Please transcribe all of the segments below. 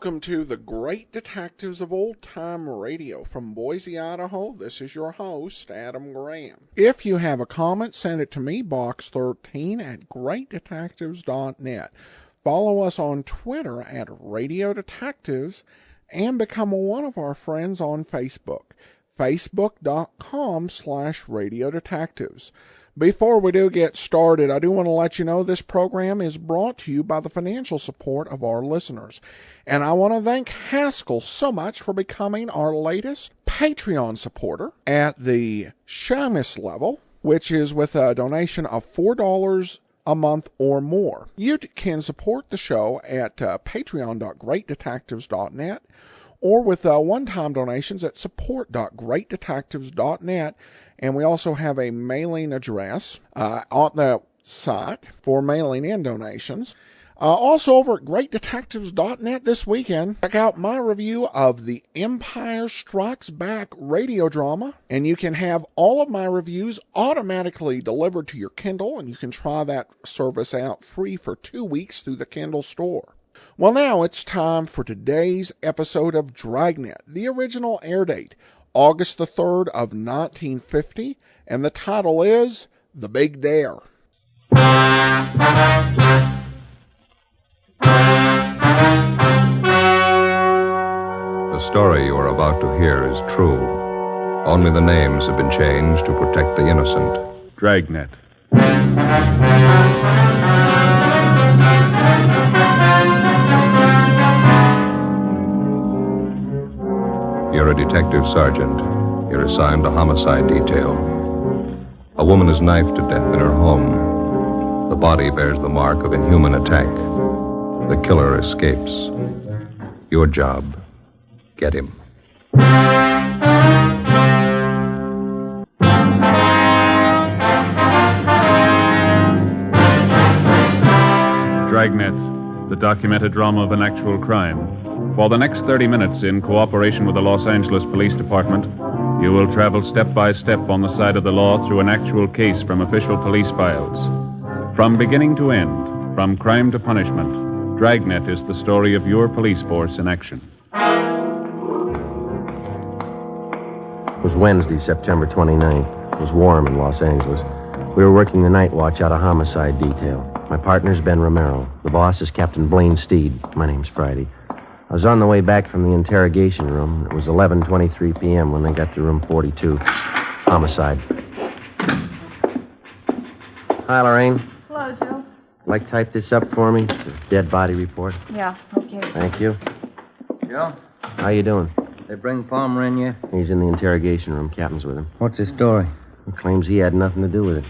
Welcome to the Great Detectives of Old Time Radio. From Boise, Idaho, this is your host, Adam Graham. If you have a comment, send it to me, box 13 at greatdetectives.net. Follow us on Twitter at Radio Detectives and become one of our friends on Facebook, facebook.com/Radio Detectives. Before we do get started, I do want to let you know this program is brought to you by the financial support of our listeners. And I want to thank Haskell so much for becoming our latest Patreon supporter at the Shamus level, which is with a donation of $4 a month or more. You can support the show at patreon.greatdetectives.net or with one-time donations at support.greatdetectives.net. And we also have a mailing address on the site for mailing in donations. Also over at greatdetectives.net this weekend, check out my review of The Empire Strikes Back radio drama. And you can have all of my reviews automatically delivered to your Kindle. And you can try that service out free for 2 weeks through the Kindle store. Well, now it's time for today's episode of Dragnet. The original air date, August the 3rd of 1950, and the title is The Big Dare. The story you are about to hear is true. Only the names have been changed to protect the innocent. Dragnet. You're a detective sergeant. You're assigned to homicide detail. A woman is knifed to death in her home. The body bears the mark of inhuman attack. The killer escapes. Your job, get him. Dragnet, the documented drama of an actual crime. For the next 30 minutes, in cooperation with the Los Angeles Police Department, you will travel step by step on the side of the law through an actual case from official police files. From beginning to end, from crime to punishment, Dragnet is the story of your police force in action. It was Wednesday, September 29th. It was warm in Los Angeles. We were working the night watch out of homicide detail. My partner's Ben Romero. The boss is Captain Blaine Steed. My name's Friday. I was on the way back from the interrogation room. It was 11:23 p.m. when they got to room 42. Homicide. Hi, Lorraine. Hello, Joe. Like type this up for me? The dead body report. Yeah, okay. Thank you. Joe, How you doing? they bring Palmer in yet? He's in the interrogation room. Captain's with him. What's his story? He claims he had nothing to do with it.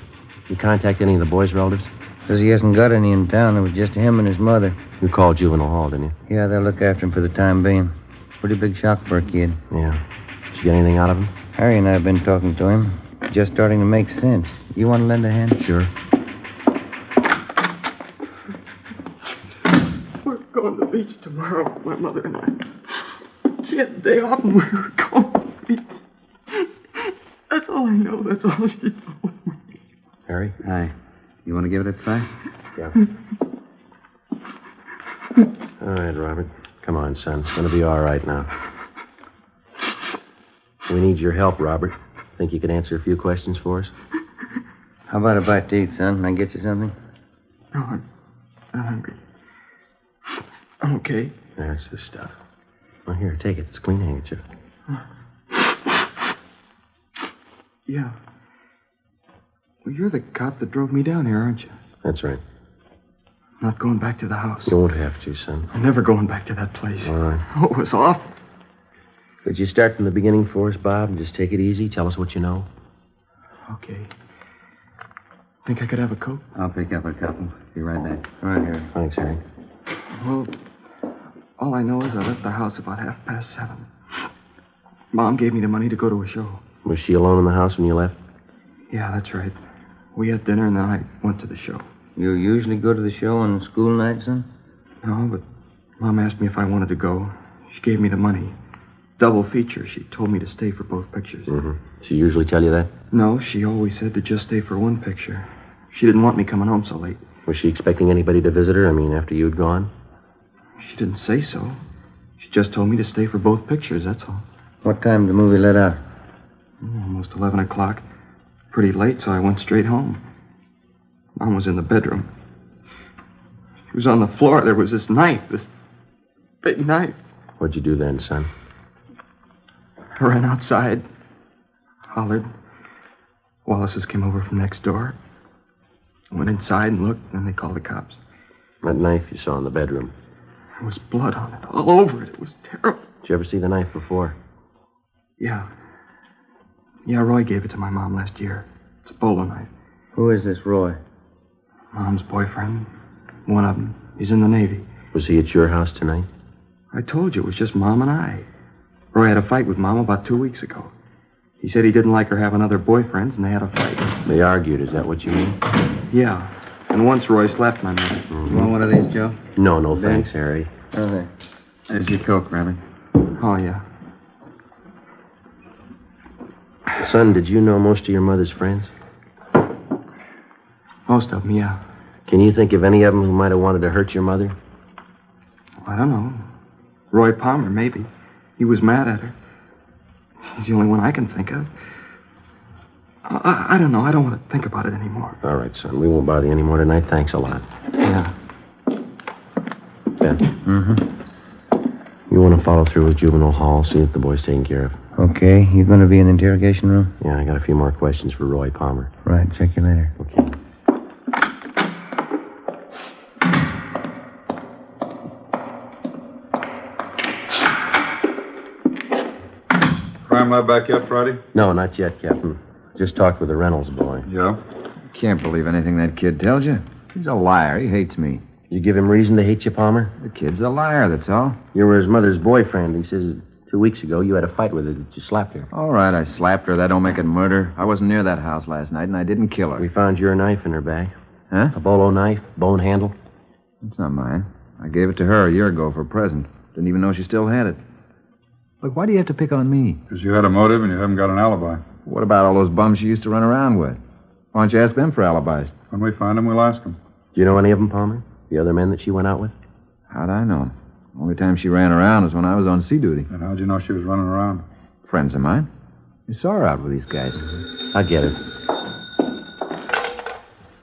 You contact any of the boys' relatives? Says he hasn't got any in town. It was just him and his mother. You called Juvenile Hall, didn't you? Yeah, they'll look after him for the time being. Pretty big shock for a kid. Yeah. Did you get anything out of him? Harry and I have been talking to him. Just starting to make sense. You want to lend a hand? Sure. We're going to the beach tomorrow, my mother and I. She had the day off and we were going to the beach. That's all I know. That's all she told me. Harry? Hi. You want to give it a try? Yeah. All right, Robert. Come on, son. It's going to be all right now. We need your help, Robert. Think you could answer a few questions for us? How about a bite to eat, son? Can I get you something? No, I'm not hungry. I'm okay. That's the stuff. Well, here, take it. It's a clean handkerchief. Yeah. Well, you're the cop that drove me down here, aren't you? That's right. I'm not going back to the house. You won't have to, son. I'm never going back to that place. All right. Oh, it was awful. Could you start from the beginning for us, Bob, and just take it easy? Tell us what you know. Okay. Think I could have a Coke? I'll pick up a couple. Be right back. Right here. Thanks, Harry. Well, all I know is I left the house about 7:30. Mom gave me the money to go to a show. Was she alone in the house when you left? Yeah, that's right. We had dinner and then I went to the show. You usually go to the show on school night, son? No, but Mom asked me if I wanted to go. She gave me the money. Double feature. She told me to stay for both pictures. Mm-hmm. She usually tell you that? No, she always said to just stay for one picture. She didn't want me coming home so late. Was she expecting anybody to visit her? I mean, after you'd gone? She didn't say so. She just told me to stay for both pictures, that's all. What time did the movie let out? Almost 11 o'clock. Pretty late, so I went straight home. Mom was in the bedroom. She was on the floor. There was this knife, this big knife. What'd you do then, son? I ran outside, hollered. Wallace's came over from next door. I went inside and looked, and they called the cops. That knife you saw in the bedroom. There was blood on it, all over it. It was terrible. Did you ever see the knife before? Yeah. Yeah, Roy gave it to my mom last year. It's a bowler knife. Who is this Roy? Mom's boyfriend. One of them. He's in the Navy. Was he at your house tonight? I told you, it was just Mom and I. Roy had a fight with Mom about 2 weeks ago. He said he didn't like her having other boyfriends, and they had a fight. They argued, is that what you mean? Yeah. And once Roy slapped my mother. You want one of these, Joe? No, thanks, Harry. Okay. There's your Coke, Rabbit. Oh, yeah. Son, did you know most of your mother's friends? Most of them, yeah. Can you think of any of them who might have wanted to hurt your mother? I don't know. Roy Palmer, maybe. He was mad at her. He's the only one I can think of. I don't know. I don't want to think about it anymore. All right, son. We won't bother you anymore tonight. Thanks a lot. Yeah. Ben. Mm-hmm. You want to follow through with Juvenile Hall, see if the boy's taken care of. Okay. You going to be in the interrogation room? Yeah, I got a few more questions for Roy Palmer. Right. Check you later. Okay. Crime lab back yet, Friday? No, not yet, Captain. Just talked with the Reynolds boy. Yeah? Can't believe anything that kid tells you. He's a liar. He hates me. You give him reason to hate you, Palmer? The kid's a liar, that's all. You were his mother's boyfriend. He says 2 weeks ago you had a fight with her that you slapped her. All right, I slapped her. That don't make it murder. I wasn't near that house last night, and I didn't kill her. We found your knife in her bag. Huh? A bolo knife, bone handle. It's not mine. I gave it to her a year ago for a present. Didn't even know she still had it. Look, why do you have to pick on me? Because you had a motive and you haven't got an alibi. What about all those bums you used to run around with? Why don't you ask them for alibis? When we find them, we'll ask them. Do you know any of them, Palmer? The other men that she went out with? How'd I know? The only time she ran around was when I was on sea duty. And how'd you know she was running around? Friends of mine. You saw her out with these guys. I get it.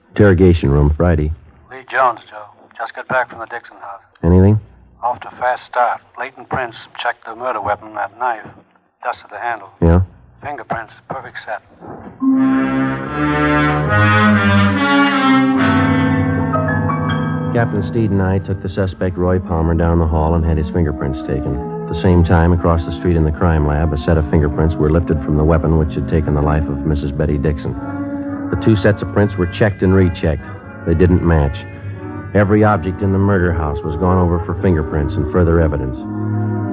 Interrogation room, Friday. Lee Jones, Joe. Just got back from the Dixon house. Anything? Off to fast start. Leighton Prince checked the murder weapon, that knife. Dusted the handle. Yeah? Fingerprints, perfect set. Captain Steed and I took the suspect, Roy Palmer, down the hall and had his fingerprints taken. At the same time, across the street in the crime lab, a set of fingerprints were lifted from the weapon which had taken the life of Mrs. Betty Dixon. The 2 sets of prints were checked and rechecked. They didn't match. Every object in the murder house was gone over for fingerprints and further evidence.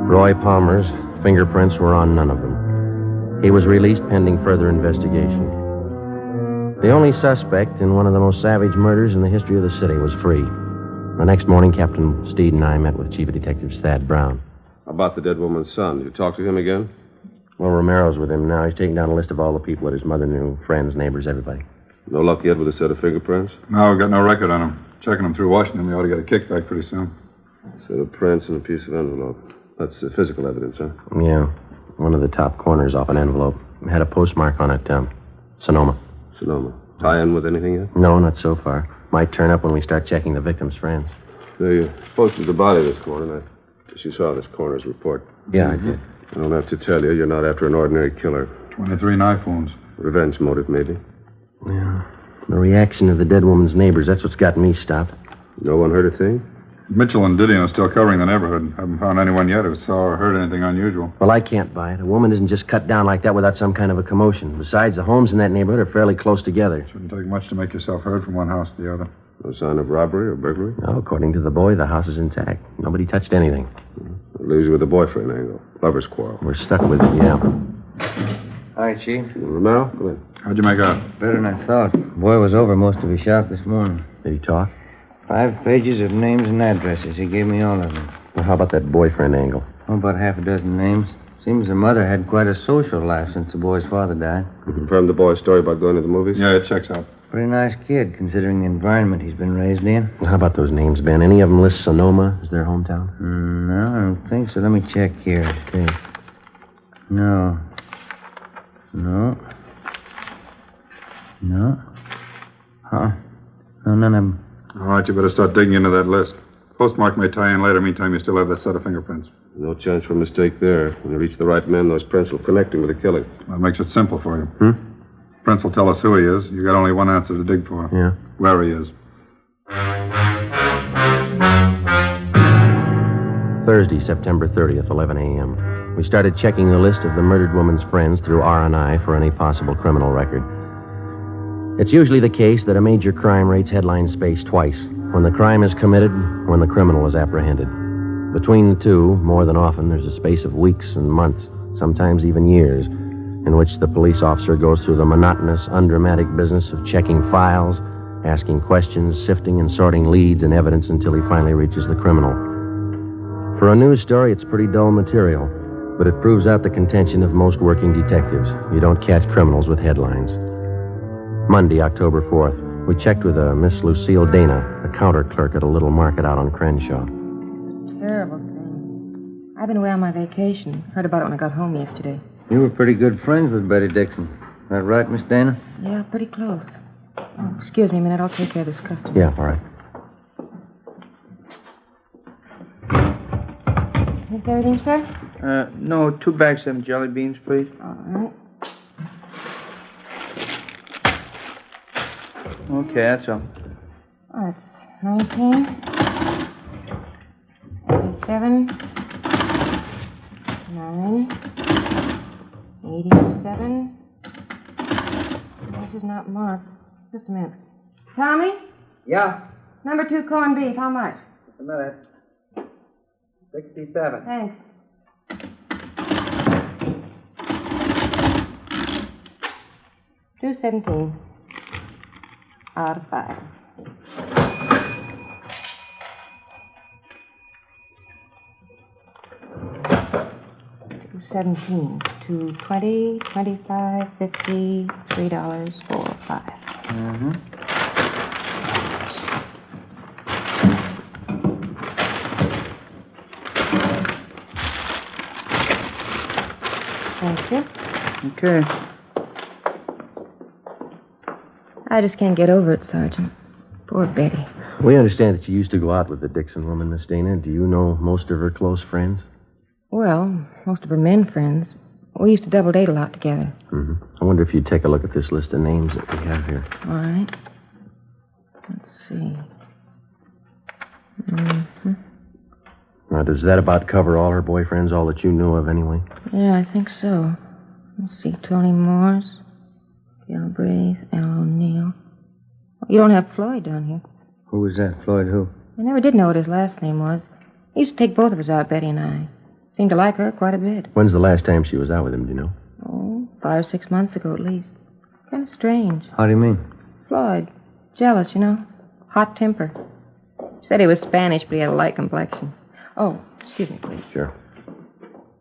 Roy Palmer's fingerprints were on none of them. He was released pending further investigation. The only suspect in one of the most savage murders in the history of the city was free. The next morning, Captain Steed and I met with Chief of Detectives Thad Brown. How about the dead woman's son? Did you talk to him again? Well, Romero's with him now. He's taking down a list of all the people that his mother knew, friends, neighbors, everybody. No luck yet with a set of fingerprints? No, we've got no record on him. Checking them through Washington, we ought to get a kickback pretty soon. Set of prints and a piece of envelope. That's physical evidence, huh? Yeah. One of the top corners off an envelope. It had a postmark on it, Sonoma. Sonoma. Tie in with anything yet? No, not so far. Might turn up when we start checking the victim's friends. They posted the body this morning. I guess you saw this coroner's report. Yeah, I did. I don't have to tell you, you're not after an ordinary killer. 23 knife wounds. Revenge motive, maybe. Yeah. The reaction of the dead woman's neighbors, that's what's got me stopped. No one heard a thing? Mitchell and Didion are still covering the neighborhood. Haven't found anyone yet who saw or heard anything unusual. Well, I can't buy it. A woman isn't just cut down like that without some kind of a commotion. Besides, the homes in that neighborhood are fairly close together. Shouldn't take much to make yourself heard from one house to the other. No sign of robbery or burglary? No, according to the boy, the house is intact. Nobody touched anything. That leaves you with the boyfriend angle. Lover's quarrel. We're stuck with it, yeah. Hi, Chief. Romero, come in. How'd you make out? Better than I thought. Boy was over most of his shop this morning. Did he talk? 5 pages of names and addresses. He gave me all of them. Well, how about that boyfriend angle? Oh, about half a dozen names. Seems the mother had quite a social life since the boy's father died. You confirmed the boy's story about going to the movies? Yeah, it checks out. Pretty nice kid, considering the environment he's been raised in. Well, how about those names, Ben? Any of them list Sonoma as their hometown? No, I don't think so. Let me check here. Okay. No. Huh? No, none of them. All right, you better start digging into that list. Postmark may tie in later. Meantime, you still have that set of fingerprints. No chance for mistake there. When you reach the right man, those prints will connect him with the killing. That makes it simple for you. Prints will tell us who he is. You got only one answer to dig for. Yeah. Where he is. Thursday, September 30th, 11 a.m. We started checking the list of the murdered woman's friends through R&I for any possible criminal record. It's usually the case that a major crime rates headline space twice, when the crime is committed, when the criminal is apprehended. Between the two, more than often, there's a space of weeks and months, sometimes even years, in which the police officer goes through the monotonous, undramatic business of checking files, asking questions, sifting and sorting leads and evidence until he finally reaches the criminal. For a news story, it's pretty dull material, but it proves out the contention of most working detectives. You don't catch criminals with headlines. Monday, October 4th, we checked with a Miss Lucille Dana, a counter clerk at a little market out on Crenshaw. It's a terrible thing. I've been away on my vacation. Heard about it when I got home yesterday. You were pretty good friends with Betty Dixon. That right, Miss Dana? Yeah, pretty close. Oh, excuse me a minute. I'll take care of this customer. Yeah, all right. Is everything, sir? No, 2 bags of them jelly beans, please. All right. Okay, that's all. Oh, that's 19, 87, 9, 87. This is not marked. Just a minute. Tommy? Yeah, Number 2 corned beef. How much? just a minute. 67. Thanks. $2.17 out of 5. $2.17, $2.20, $25, $50, $3, $4, $5. Thank you. Okay. I just can't get over it, Sergeant. Poor Betty. We understand that you used to go out with the Dixon woman, Miss Dana. Do you know most of her close friends? Well, most of her men friends. We used to double date a lot together. I wonder if you'd take a look at this list of names that we have here. All right. Let's see. Now, does that about cover all her boyfriends, all that you knew of anyway? Yeah, I think so. Let's see. Tony Morse, Galbraith, Al O'Neill. You don't have Floyd down here. Who was that? Floyd who? I never did know what his last name was. He used to take both of us out, Betty and I. Seemed to like her quite a bit. When's the last time she was out with him, do you know? Oh, 5 or 6 months ago at least. Kind of strange. How do you mean? Floyd. Jealous, you know. Hot temper. Said he was Spanish, but he had a light complexion. Oh, excuse me, please. Sure.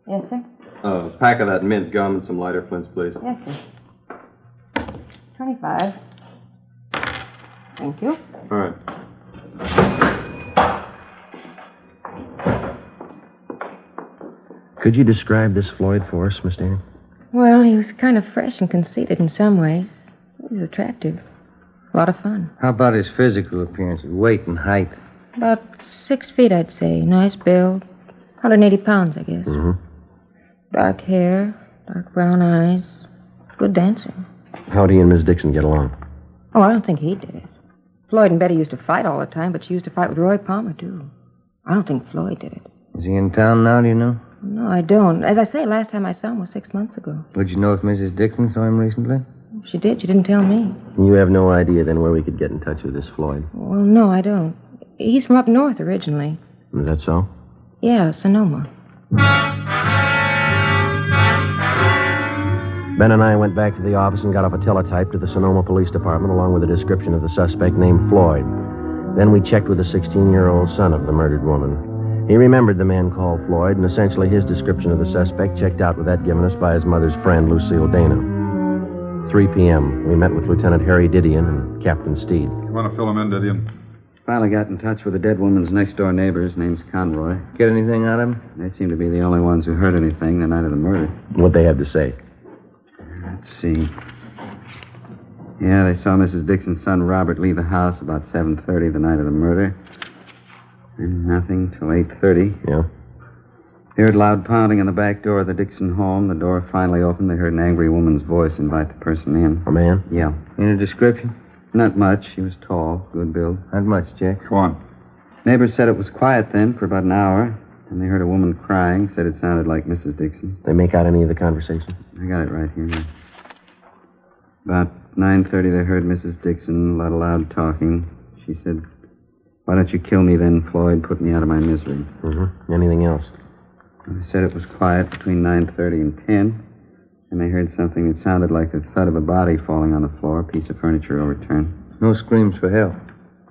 Yes, sir? A pack of that mint gum and some lighter flints, please. Yes, sir. 25. Thank you. All right. Could you describe this Floyd for us, Miss Dana? Well, he was kind of fresh and conceited in some ways. He was attractive. A lot of fun. How about his physical appearance, weight and height? About 6 feet, I'd say. Nice build. 180 pounds, I guess. Dark hair, dark brown eyes. Good dancer. How'd he and Miss Dixon get along? Oh, I don't think he did it. Floyd and Betty used to fight all the time, but she used to fight with Roy Palmer, too. I don't think Floyd did it. Is he in town now, do you know? No, I don't. As I say, last time I saw him was 6 months ago. Would you know if Mrs. Dixon saw him recently? She did. She didn't tell me. You have no idea, then, where we could get in touch with this Floyd? Well, no, I don't. He's from up north originally. Is that so? Yeah, Sonoma. Ben and I went back to the office and got off a teletype to the Sonoma Police Department along with a description of the suspect named Floyd. Then we checked with the 16-year-old son of the murdered woman. He remembered the man called Floyd, and essentially his description of the suspect checked out with that given us by his mother's friend, Lucille Dana. 3 p.m. We met with Lieutenant Harry Didion and Captain Steed. You want to fill him in, Didion? Finally got in touch with the dead woman's next-door neighbors. Name's Conroy. Get anything out of him? They seem to be the only ones who heard anything the night of the murder. What'd they have to say? Let's see. Yeah, they saw Mrs. Dixon's son, Robert, leave the house about 7:30 the night of the murder. And nothing till 8:30. Yeah? They heard loud pounding on the back door of the Dixon home. The door finally opened. They heard an angry woman's voice invite the person in. A man? Yeah. Any description? Not much. She was tall, good build. Not much, Jack. Go on. Neighbors said it was quiet then for about an hour. And they heard a woman crying, said it sounded like Mrs. Dixon. They make out any of the conversation? I got it right here. About 9:30, they heard Mrs. Dixon, a lot of loud talking. She said, "Why don't you kill me then, Floyd? Put me out of my misery." Mm-hmm. Anything else? They said it was quiet between 9:30 and 10. And they heard something that sounded like the thud of a body falling on the floor, a piece of furniture overturned. No screams for help.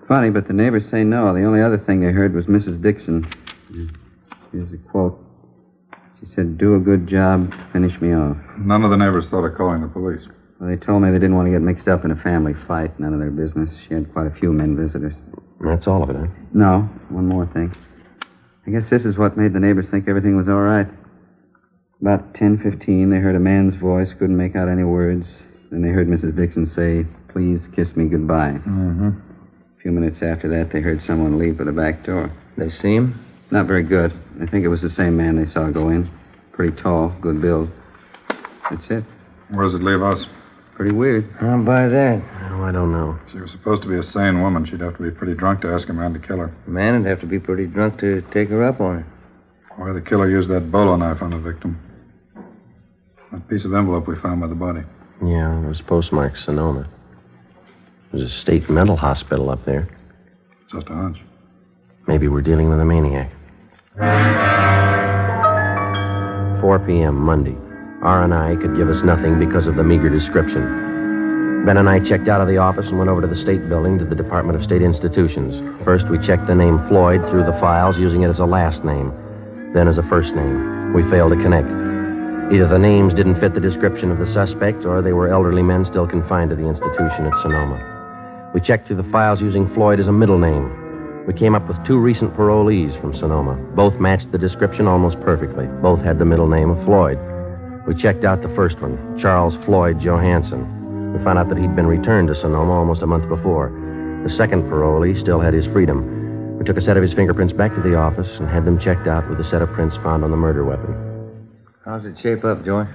Funny, but the neighbors say no. The only other thing they heard was Mrs. Dixon. Here's a quote. She said, "Do a good job, finish me off." None of the neighbors thought of calling the police. Well, they told me they didn't want to get mixed up in a family fight. None of their business. She had quite a few men visitors. That's all of it, huh? No, one more thing. I guess this is what made the neighbors think everything was all right. About 10:15, they heard a man's voice, couldn't make out any words. Then they heard Mrs. Dixon say, "Please kiss me goodbye." Mm-hmm. A few minutes after that, they heard someone leave for the back door. They see him? Not very good. I think it was the same man they saw go in. Pretty tall, good build. That's it. Where does it leave us? Pretty weird. I'll buy that. Oh, I don't know. She was supposed to be a sane woman. She'd have to be pretty drunk to ask a man to kill her. The man would have to be pretty drunk to take her up on it. Why the killer used that bolo knife on the victim. That piece of envelope we found by the body. Yeah, it was postmarked Sonoma. There's a state mental hospital up there. Just a hunch. Maybe we're dealing with a maniac. 4 p.m., Monday. R&I could give us nothing because of the meager description. Ben and I checked out of the office and went over to the state building to the Department of State Institutions. First, we checked the name Floyd through the files, using it as a last name, then as a first name. We failed to connect. Either the names didn't fit the description of the suspect, or they were elderly men still confined to the institution at Sonoma. We checked through the files using Floyd as a middle name. We came up with 2 recent parolees from Sonoma. Both matched the description almost perfectly. Both had the middle name of Floyd. We checked out the first one, Charles Floyd Johansson. We found out that he'd been returned to Sonoma almost a month before. The second parolee still had his freedom. We took a set of his fingerprints back to the office and had them checked out with a set of prints found on the murder weapon. How's it shape up, Joy?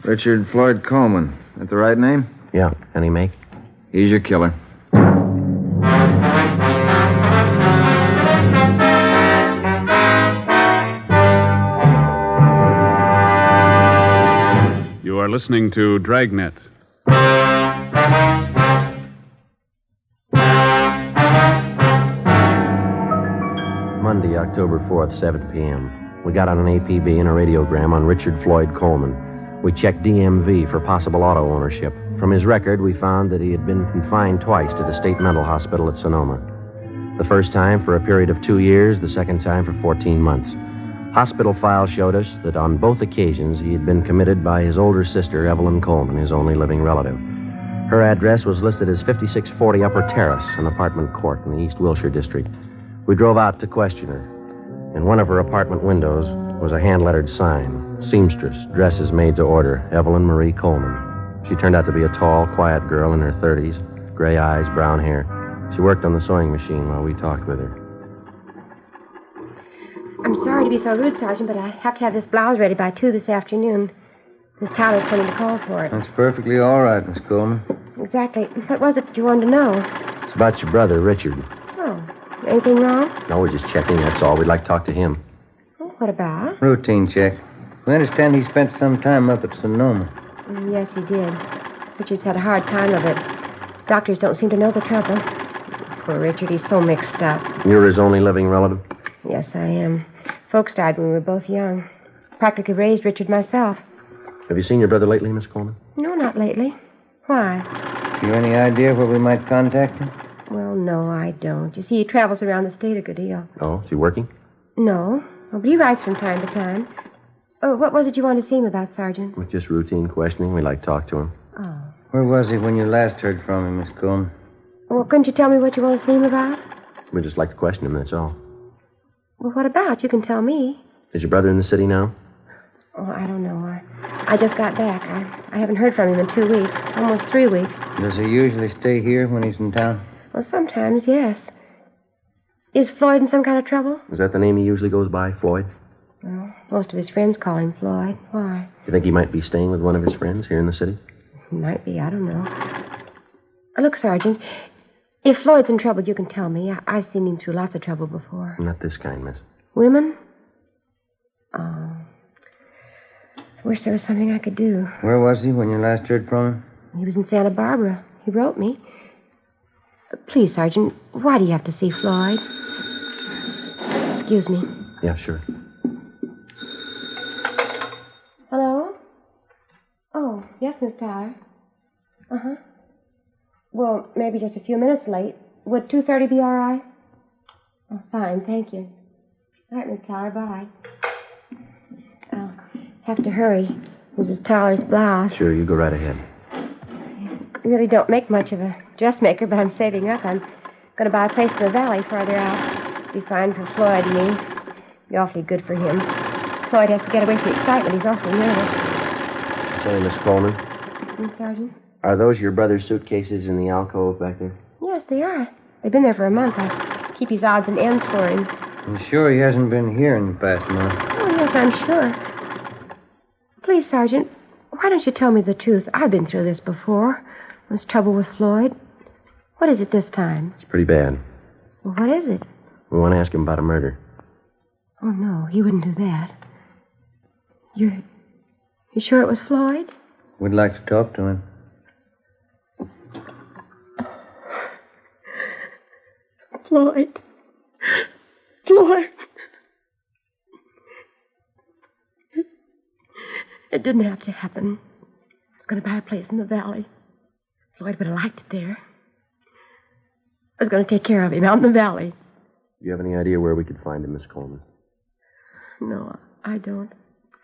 Richard Floyd Coleman. That the right name? Yeah. Any make? He's your killer. You are listening to Dragnet. Monday, October 4th, 7 p.m. We got on an APB and a radiogram on Richard Floyd Coleman. We checked DMV for possible auto ownership. From his record, we found that he had been confined twice to the state mental hospital at Sonoma. The first time for a period of 2 years, the second time for 14 months. Hospital files showed us that on both occasions he had been committed by his older sister, Evelyn Coleman, his only living relative. Her address was listed as 5640 Upper Terrace, an apartment court in the East Wilshire district. We drove out to question her. In one of her apartment windows was a hand-lettered sign, Seamstress, dresses made to order, Evelyn Marie Coleman. She turned out to be a tall, quiet girl in her 30s, gray eyes, brown hair. She worked on the sewing machine while we talked with her. I'm sorry to be so rude, Sergeant, but I have to have this blouse ready by 2 this afternoon. Miss Tyler's coming to call for it. That's perfectly all right, Miss Coleman. Exactly. What was it that you wanted to know? It's about your brother, Richard. Oh, anything wrong? No, we're just checking, that's all. We'd like to talk to him. Oh, what about? Routine check. We understand he spent some time up at Sonoma. Yes, he did. Richard's had a hard time of it. Doctors don't seem to know the trouble. Poor Richard, he's so mixed up. You're his only living relative? Yes, I am. Folks died when we were both young. Practically raised Richard myself. Have you seen your brother lately, Miss Coleman? No, not lately. Why? Do you have any idea where we might contact him? Well, no, I don't. You see, he travels around the state a good deal. Oh, is he working? No. Oh, but he writes from time to time. Oh, what was it you wanted to see him about, Sergeant? With just routine questioning. We'd like to talk to him. Oh, Where was he when you last heard from him, Miss Coleman? Well, couldn't you tell me what you want to see him about? We'd just like to question him, that's all. Well, what about? You can tell me. Is your brother in the city now? Oh, I don't know. I just got back. I haven't heard from him in 2 weeks. Almost 3 weeks. Does he usually stay here when he's in town? Well, sometimes, yes. Is Floyd in some kind of trouble? Is that the name he usually goes by, Floyd? Well, most of his friends call him Floyd. Why? You think he might be staying with one of his friends here in the city? He might be. I don't know. Look, Sergeant, if Floyd's in trouble, you can tell me. I've seen him through lots of trouble before. Not this kind, miss. Women? Oh. I wish there was something I could do. Where was he when you last heard from him? He was in Santa Barbara. He wrote me. Please, Sergeant, why do you have to see Floyd? Excuse me. Yeah, sure. Hello? Oh, yes, Miss Tyler. Uh-huh. Well, maybe just a few minutes late. Would 2:30 be all right? Oh, fine, thank you. All right, Miss Tyler, bye. I'll have to hurry. Mrs. Tyler's blouse. Sure, you go right ahead. I really don't make much of a dressmaker, but I'm saving up. I'm going to buy a place in the valley farther out. It'll be fine for Floyd and me. Be awfully good for him. Floyd has to get away from the excitement. He's awfully nervous. Say, Miss Coleman, Sergeant? are those your brother's suitcases in the alcove back there? Yes, they are. They've been there for a month. I keep his odds and ends for him. I'm sure he hasn't been here in the past month. Oh, yes, I'm sure. Please, Sergeant, why don't you tell me the truth? I've been through this before. There's trouble with Floyd. What is it this time? It's pretty bad. Well, what is it? We want to ask him about a murder. Oh, no, he wouldn't do that. You sure it was Floyd? We'd like to talk to him. Floyd. Floyd. It didn't have to happen. I was going to buy a place in the valley. Floyd would have liked it there. I was going to take care of him out in the valley. Do you have any idea where we could find him, Miss Coleman? No, I don't.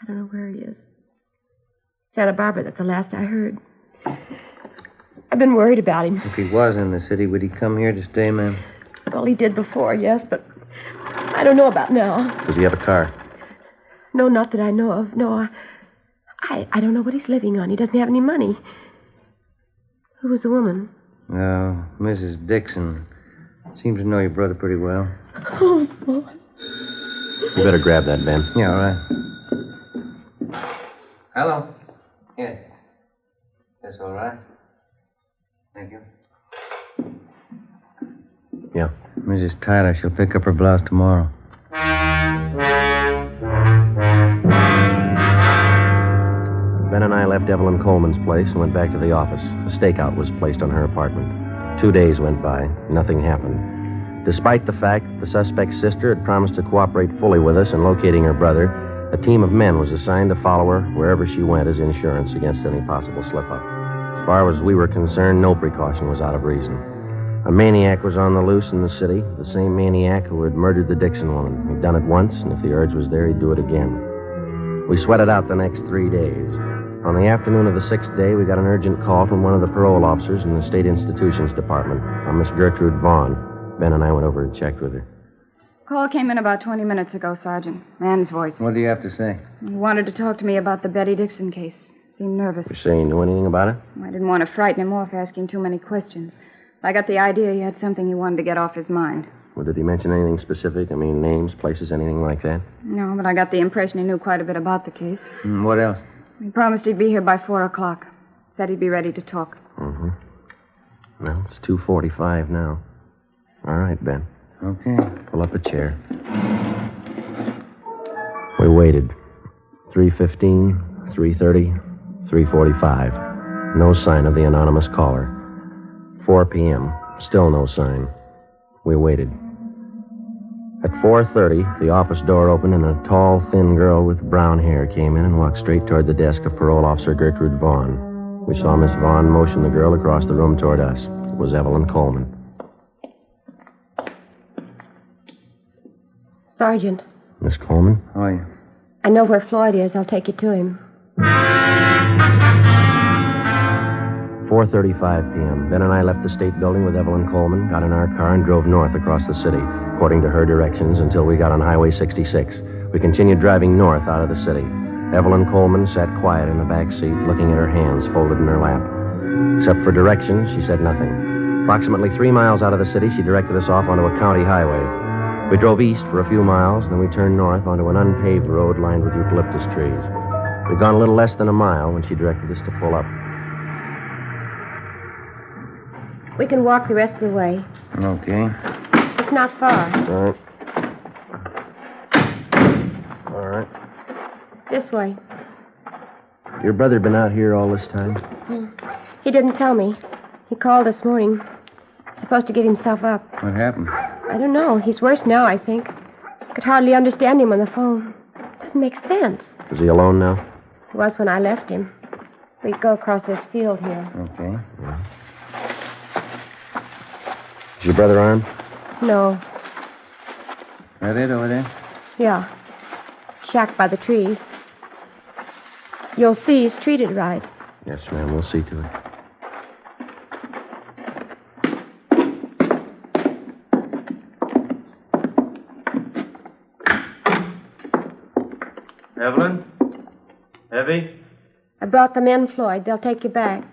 I don't know where he is. Santa Barbara, that's the last I heard. I've been worried about him. If he was in the city, would he come here to stay, ma'am? Well, he did before, yes, but I don't know about now. Does he have a car? No, not that I know of. No, I don't know what he's living on. He doesn't have any money. Who was the woman? Mrs. Dixon. Seems to know your brother pretty well. Oh, boy. You better grab that, Ben. Yeah, all right. Hello. Yes. That's all right. Thank you. Yeah. Mrs. Tyler, she'll pick up her blouse tomorrow. Ben and I left Evelyn Coleman's place and went back to the office. A stakeout was placed on her apartment. 2 days went by. Nothing happened. Despite the fact that the suspect's sister had promised to cooperate fully with us in locating her brother, a team of men was assigned to follow her wherever she went as insurance against any possible slip-up. As far as we were concerned, no precaution was out of reason. A maniac was on the loose in the city, the same maniac who had murdered the Dixon woman. He'd done it once, and if the urge was there, he'd do it again. We sweated out the next 3 days. On the afternoon of the 6th day, we got an urgent call from one of the parole officers in the State Institutions Department, a Miss Gertrude Vaughn. Ben and I went over and checked with her. Call came in about 20 minutes ago, Sergeant. Man's voice. What do you have to say? He wanted to talk to me about the Betty Dixon case. Seemed nervous. You say he knew anything about it? I didn't want to frighten him off asking too many questions. I got the idea he had something he wanted to get off his mind. Well, did he mention anything specific? I mean, names, places, anything like that? No, but I got the impression he knew quite a bit about the case. What else? He promised he'd be here by 4 o'clock. Said he'd be ready to talk. Mm-hmm. Well, it's 2:45 now. All right, Ben. Okay. Pull up a chair. We waited. 3:15, 3:30, 3:45. No sign of the anonymous caller. 4 p.m. Still no sign. We waited. At 4:30, the office door opened and a tall, thin girl with brown hair came in and walked straight toward the desk of Parole Officer Gertrude Vaughn. We saw Miss Vaughn motion the girl across the room toward us. It was Evelyn Coleman. Sergeant. Miss Coleman? How are you? I know where Floyd is. I'll take you to him. 4:35 p.m. Ben and I left the State Building with Evelyn Coleman, got in our car, and drove north across the city, according to her directions, until we got on Highway 66. We continued driving north out of the city. Evelyn Coleman sat quiet in the back seat, looking at her hands folded in her lap. Except for directions, she said nothing. Approximately 3 miles out of the city, she directed us off onto a county highway. We drove east for a few miles, then we turned north onto an unpaved road lined with eucalyptus trees. We'd gone a little less than a mile when she directed us to pull up. We can walk the rest of the way. Okay. It's not far. All right. This way. Your brother been out here all this time? He didn't tell me. He called this morning. Supposed to get himself up. What happened? I don't know. He's worse now, I think. Could hardly understand him on the phone. Doesn't make sense. Is he alone now? He was when I left him. We go across this field here. Okay. Yeah. Is your brother armed? No. That it over there? Yeah. Shack by the trees. You'll see he's treated right. Yes, ma'am. We'll see to it. Evelyn? Evie? I brought them in, Floyd. They'll take you back.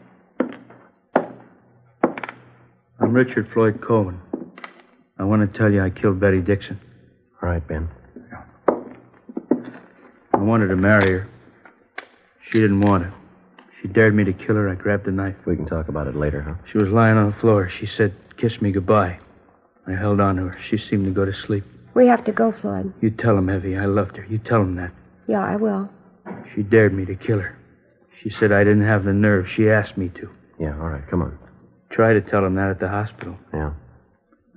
I'm Richard Floyd Cohen. I want to tell you I killed Betty Dixon. All right, Ben. I wanted to marry her. She didn't want it. She dared me to kill her. I grabbed the knife. We can talk about it later, huh? She was lying on the floor. She said, "Kiss me goodbye." I held on to her. She seemed to go to sleep. We have to go, Floyd. You tell him, Evie, I loved her. You tell him that. Yeah, I will. She dared me to kill her. She said I didn't have the nerve. She asked me to. Yeah, all right. Come on. Try to tell him that at the hospital. Yeah.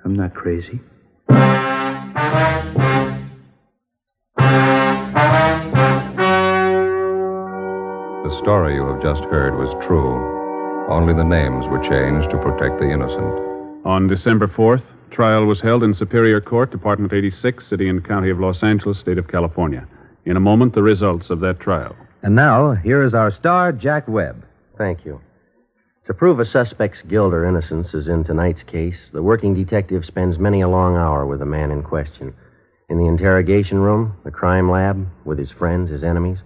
I'm not crazy. The story you have just heard was true. Only the names were changed to protect the innocent. On December 4th, trial was held in Superior Court, Department 86, City and County of Los Angeles, State of California. In a moment, the results of that trial. And now, here is our star, Jack Webb. Thank you. To prove a suspect's guilt or innocence, as in tonight's case, the working detective spends many a long hour with the man in question. In the interrogation room, the crime lab, with his friends, his enemies.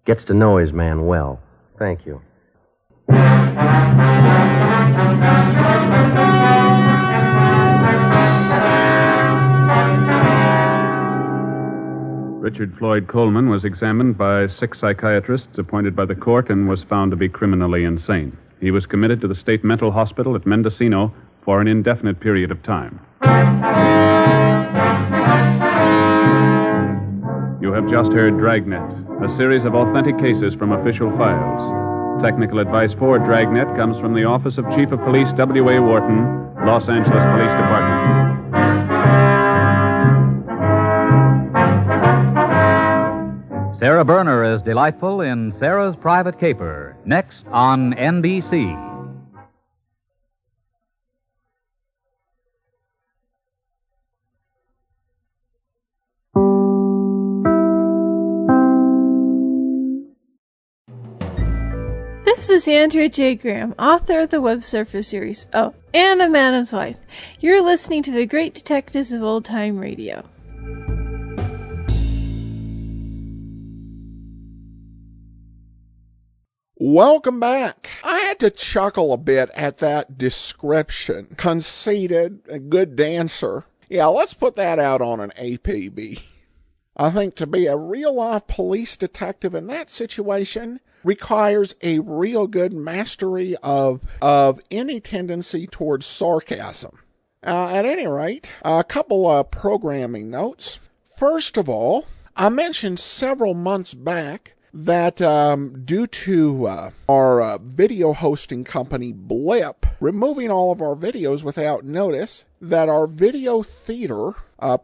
Gets to know his man well. Thank you. Richard Floyd Coleman was examined by 6 psychiatrists appointed by the court and was found to be criminally insane. He was committed to the state mental hospital at Mendocino for an indefinite period of time. You have just heard Dragnet, a series of authentic cases from official files. Technical advice for Dragnet comes from the Office of Chief of Police W.A. Wharton, Los Angeles Police Department. Sarah Berner is delightful in Sarah's Private Caper, next on NBC. This is Andrea J. Graham, author of the Web Surfer series. Oh, and a Madam's Wife. You're listening to the Great Detectives of Old Time Radio. Welcome back. I had to chuckle a bit at that description. Conceited, a good dancer. Yeah, let's put that out on an APB. I think to be a real-life police detective in that situation requires a real good mastery of any tendency towards sarcasm. At any rate, a couple of programming notes. First of all, I mentioned several months back that due to our video hosting company Blip removing all of our videos without notice, that our video theater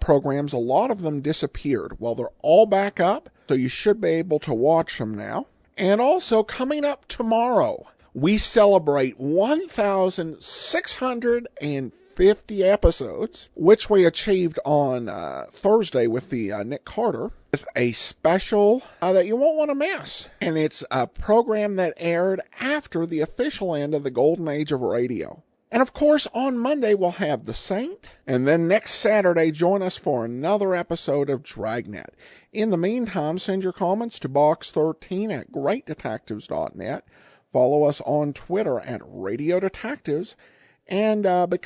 programs, a lot of them disappeared. Well, they're all back up, so you should be able to watch them now. And also, coming up tomorrow, we celebrate 1,650 50 episodes, which we achieved on Thursday with the Nick Carter, with a special that you won't want to miss. And it's a program that aired after the official end of the golden age of radio. And of course, on Monday, we'll have The Saint. And then next Saturday, join us for another episode of Dragnet. In the meantime, send your comments to box13@greatdetectives.net. Follow us on Twitter @Radio Detectives. And become